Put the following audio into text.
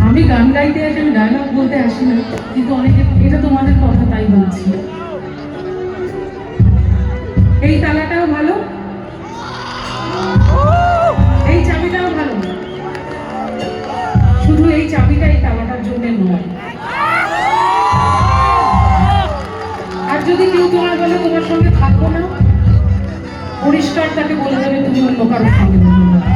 আমি গান গাইতে আসি, আমি ডায়লগ বলতে আসি না, কিন্তু অনেকে এটা তোমাদের কথা তাই বলছি। এই তালাটাও ভালো, এই চাবিটাও ভালো, শুধু এই চাবিটা এই তালাটার জন্য নয়। আর যদি কেউ তোমার বলে তোমার সঙ্গে থাকবো না, পরিষ্কার তাকে বলে দেবে তুমি অন্য কারোর সঙ্গে থাকবে না।